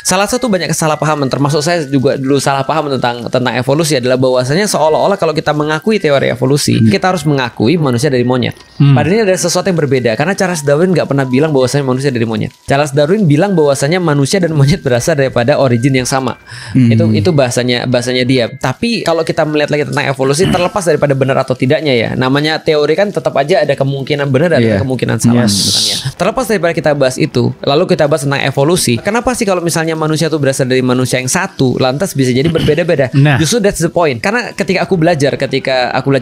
salah satu banyak kesalahpahaman, termasuk saya juga dulu salah paham tentang evolusi adalah bahwasanya seolah-olah kalau kita mengakui teori evolusi, kita harus mengakui manusia dari monyet. Padahal ini ada sesuatu yang berbeda, karena Charles Darwin nggak pernah bilang bahwasanya manusia dari monyet. Charles Darwin bilang bahwasanya manusia dan monyet berasal daripada origin yang sama. Itu bahasanya dia. Tapi kalau kita melihat lagi tentang evolusi, terlepas daripada benar atau tidaknya ya, namanya teori kan tetap aja ada kemungkinan benar dan ada kemungkinan salah. Terlepas daripada kita bahas itu, lalu kita bahas tentang evolusi. Kenapa sih kalau misalnya manusia itu berasal dari manusia yang satu, lantas bisa jadi berbeda-beda? Justru that's the point. Karena ketika aku belajar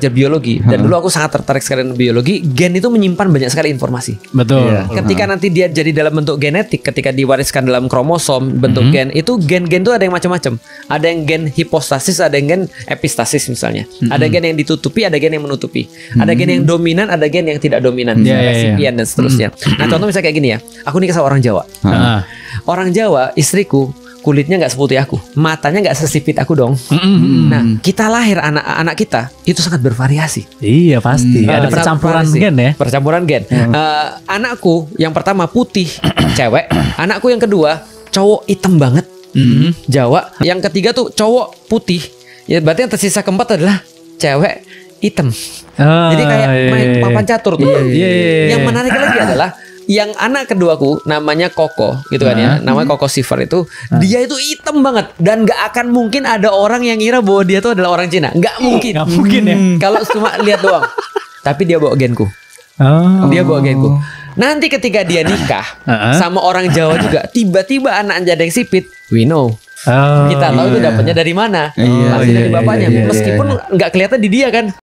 biologi, dan dulu aku sangat tertarik sekali dengan biologi, gen itu menyimpan banyak sekali informasi. Betul. Ketika nanti dia jadi dalam bentuk genetik, ketika diwariskan dalam kromosom bentuk gen, itu gen-gen itu ada yang macam-macam. Ada yang gen hipostasis, ada yang gen epistasis misalnya. Ada gen yang ditutupi, ada gen yang menutupi. Ada gen yang dominan, ada gen yang tidak dominan. Resipien dan seterusnya. Nah, contoh misalnya kayak gini ya. Aku nikah sama orang Jawa. Orang Jawa, istriku kulitnya nggak seputih aku, matanya nggak sesipit aku dong. Nah, kita lahir anak-anak kita itu sangat bervariasi. Iya pasti. Ada percampuran gen ya. Percampuran gen. Anakku yang pertama putih, cewek. Anakku yang kedua cowok hitam banget, Jawa. Yang ketiga tuh cowok putih. Ya berarti yang tersisa keempat adalah cewek hitam. Jadi kayak main papan catur tuh. Yang menarik lagi adalah yang anak keduaku namanya Koko gitu kan ya, namanya Koko Sifar itu, dia itu hitam banget dan gak akan mungkin ada orang yang ngira bahwa dia tuh adalah orang Cina. Gak mungkin. Gak mungkin ya. Kalau cuma lihat doang. Tapi dia bawa genku. Dia bawa genku. Nanti ketika dia nikah sama orang Jawa juga, tiba-tiba anaknya ada yang sipit, we know. Kita tahu itu dapatnya dari mana. Pasti dari bapaknya. Meskipun nggak kelihatan di dia kan.